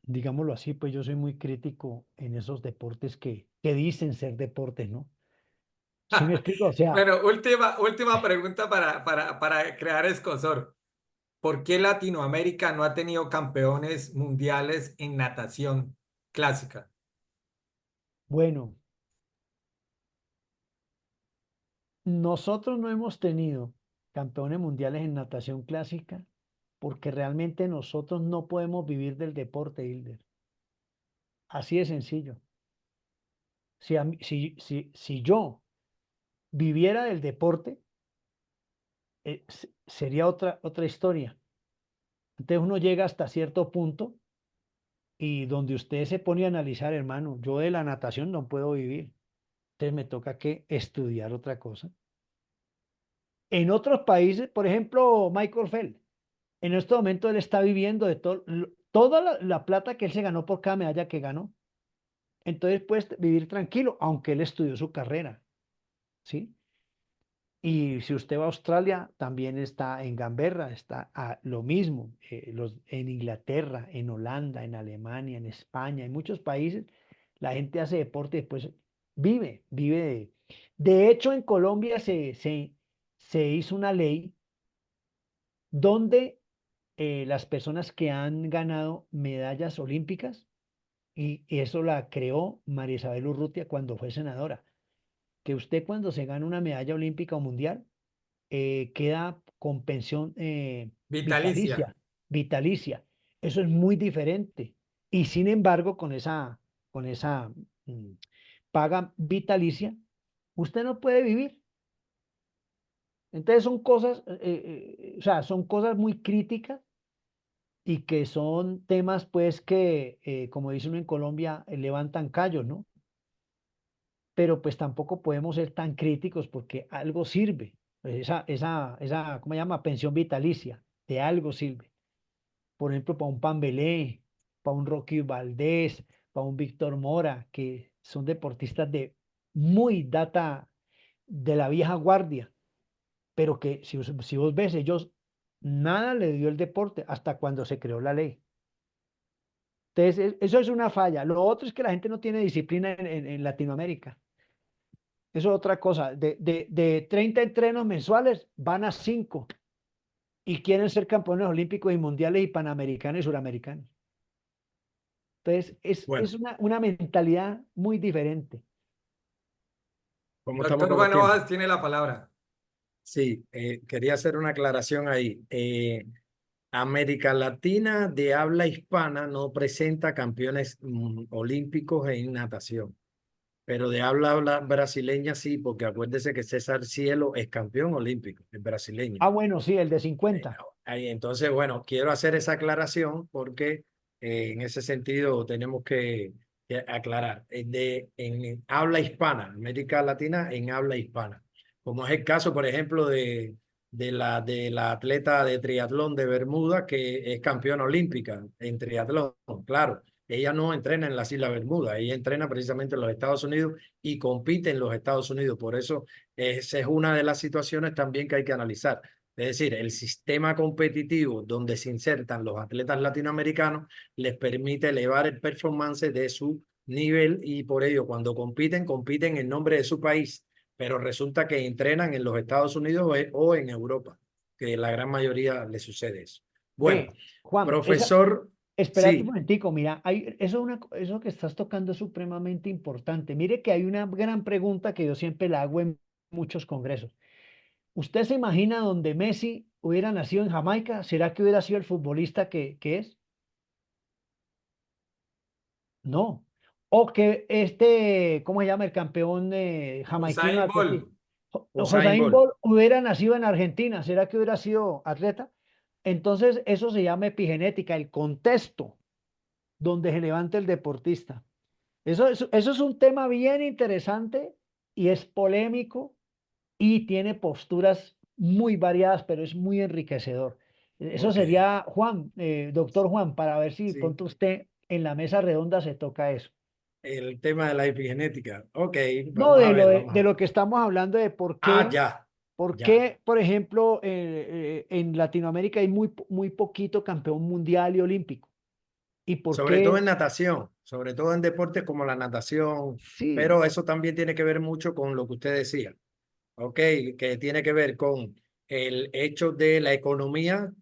digámoslo así, pues yo soy muy crítico en esos deportes que dicen ser deportes, ¿no? ¿Sí me explico? O sea, Bueno, última pregunta para crear escozor. ¿Por qué Latinoamérica no ha tenido campeones mundiales en natación clásica? bueno, nosotros no hemos tenido campeones mundiales en natación clásica porque realmente nosotros no podemos vivir del deporte, Hilder. Así de sencillo. Si yo viviera del deporte, sería otra historia. Entonces uno llega hasta cierto punto y donde usted se pone a analizar, hermano, yo de la natación no puedo vivir. Entonces me toca que estudiar otra cosa. En otros países, por ejemplo, Michael Phelps, en este momento él está viviendo de toda la plata que él se ganó por cada medalla que ganó. Entonces puede vivir tranquilo, aunque él estudió su carrera, ¿sí? Y si usted va a Australia, también está en Gamberra, está lo mismo, en Inglaterra, en Holanda, en Alemania, en España, en muchos países, la gente hace deporte y después vive de hecho, en Colombia se hizo una ley donde las personas que han ganado medallas olímpicas, y eso la creó María Isabel Urrutia cuando fue senadora, que usted cuando se gana una medalla olímpica o mundial, queda con pensión Vitalicia. vitalicia. Eso es muy diferente. Y sin embargo, con esa mm, paga vitalicia, usted no puede vivir. Entonces son cosas, o sea, son cosas muy críticas y que son temas, pues, que, como dice uno en Colombia, levantan callos, ¿no? Pero pues tampoco podemos ser tan críticos porque algo sirve. ¿Cómo se llama? Pensión vitalicia, de algo sirve. Por ejemplo, para un Pambelé, para un Rocky Valdés, para un Víctor Mora, que son deportistas de muy data de la vieja guardia, pero que si vos ves, ellos nada le dio el deporte hasta cuando se creó la ley. Entonces, eso es una falla. Lo otro es que la gente no tiene disciplina en Latinoamérica. Eso es otra cosa. De 30 entrenos mensuales, van a 5 y quieren ser campeones olímpicos y mundiales y panamericanos y suramericanos. Entonces, es Bueno, una mentalidad muy diferente. ¿cómo estamos Doctor con los Juan tiempos? Hojas tiene la palabra. Sí, quería hacer una aclaración ahí. América Latina de habla hispana no presenta campeones olímpicos en natación, pero de habla brasileña sí, porque acuérdese que César Cielo es campeón olímpico, es brasileño. Ah, bueno, sí, el de 50. Entonces, bueno, quiero hacer esa aclaración porque en ese sentido tenemos que aclarar. En habla hispana, América Latina en habla hispana. Como es el caso, por ejemplo, de la atleta de triatlón de Bermuda, que es campeona olímpica en triatlón. Claro, ella no entrena en las Islas Bermudas, ella entrena precisamente en los Estados Unidos y compite en los Estados Unidos. Por eso, esa es una de las situaciones también que hay que analizar. Es decir, el sistema competitivo donde se insertan los atletas latinoamericanos les permite elevar el performance de su nivel y por ello cuando compiten, compiten en nombre de su país, pero resulta que entrenan en los Estados Unidos o en Europa, que la gran mayoría le sucede eso. Bueno, Juan, profesor, espérate un sí, momentico, mira, eso que estás tocando es supremamente importante. Mire que hay una gran pregunta que yo siempre la hago en muchos congresos. ¿Usted se imagina donde Messi hubiera nacido en Jamaica? ¿Será que hubiera sido el futbolista que es? No. O que ¿cómo se llama? El campeón jamaiquino de Usain atletismo. Bolt. Usain Josaín Bolt. Bolt hubiera nacido en Argentina. ¿Será que hubiera sido atleta? Entonces, eso se llama epigenética, el contexto donde se levanta el deportista. Eso es un tema bien interesante y es polémico y tiene posturas muy variadas, pero es muy enriquecedor. Eso Ok, sería, Juan, doctor Juan, para ver si sí. pronto usted en la mesa redonda se toca eso. El tema de la epigenética. Ok, No, vamos a ver, vamos a de ver. lo que estamos hablando de Ah, ya, por ya. qué, por ejemplo, en Latinoamérica hay muy poquito campeón mundial y olímpico. ¿Y por Sobre todo qué? en natación, sobre todo en deportes como la natación, Sí, pero eso también tiene que ver mucho con lo que usted decía, ¿ok? Que tiene que ver con el hecho de la economía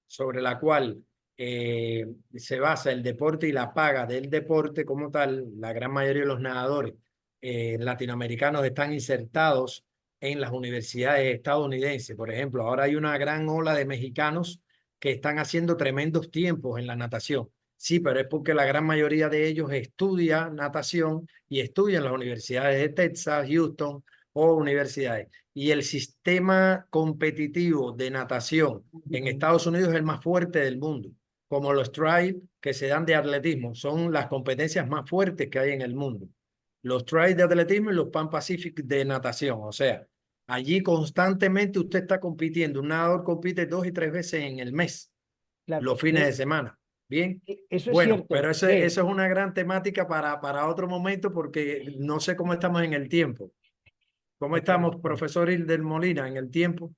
sobre la cual se basa el deporte y la paga del deporte como tal. La gran mayoría de los nadadores latinoamericanos están insertados en las universidades estadounidenses. Por ejemplo, ahora hay una gran ola de mexicanos que están haciendo tremendos tiempos en la natación. Sí, pero es porque la gran mayoría de ellos estudia natación y estudia en las universidades de Texas, Houston o universidades. Y el sistema competitivo de natación en Estados Unidos es el más fuerte del mundo, como los trials que se dan de atletismo, son las competencias más fuertes que hay en el mundo. Los trials de atletismo y los Pan Pacific de natación, o sea, allí constantemente usted está compitiendo, un nadador compite 2 y 3 veces en el mes, claro. los fines de semana. Bien, Eso es bueno, pero cierto. eso es una gran temática para otro momento porque no sé cómo estamos en el tiempo. ¿Cómo Ok, estamos, doctor. profesor Hilder Molina, en el tiempo?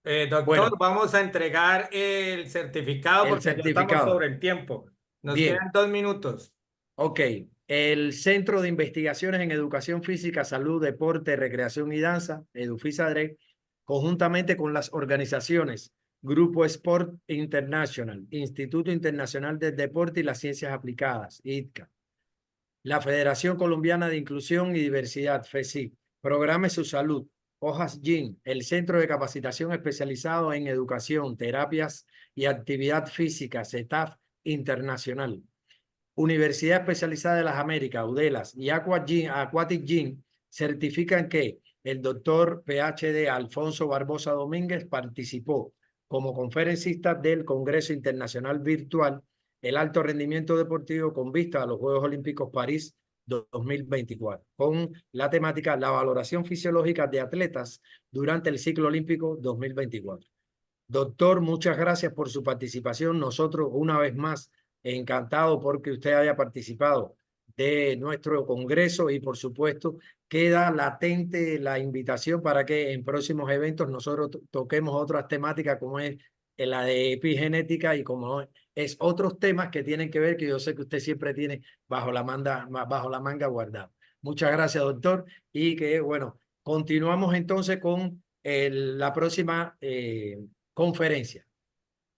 Doctor, Bueno, vamos a entregar el certificado el porque ya estamos certificado. sobre el tiempo. Nos Bien, quedan 2 minutos. ok. El Centro de Investigaciones en Educación Física, Salud, Deporte, Recreación y Danza, EduFisadRE, conjuntamente con las organizaciones Grupo Sport International, Instituto Internacional del Deporte y las Ciencias Aplicadas, ITCA, la Federación Colombiana de Inclusión y Diversidad, FECI, Programe Su Salud, Hojas GYN, el Centro de Capacitación Especializado en Educación, Terapias y Actividad Física, CETAF Internacional, Universidad Especializada de las Américas, UDELAS, y Aquatic Gym certifican que el doctor PhD Alfonso Barbosa Domínguez participó como conferencista del Congreso Internacional Virtual El Alto Rendimiento Deportivo con vista a los Juegos Olímpicos París 2024, con la temática La valoración fisiológica de atletas durante el ciclo olímpico 2024. Doctor, muchas gracias por su participación. Nosotros, una vez más, encantado porque usted haya participado de nuestro congreso y, por supuesto, queda latente la invitación para que en próximos eventos nosotros toquemos otras temáticas como es la de epigenética y como es otros temas que tienen que ver, que yo sé que usted siempre tiene bajo la manga guardado. Muchas gracias, doctor, y que, bueno, continuamos entonces con la próxima conferencia.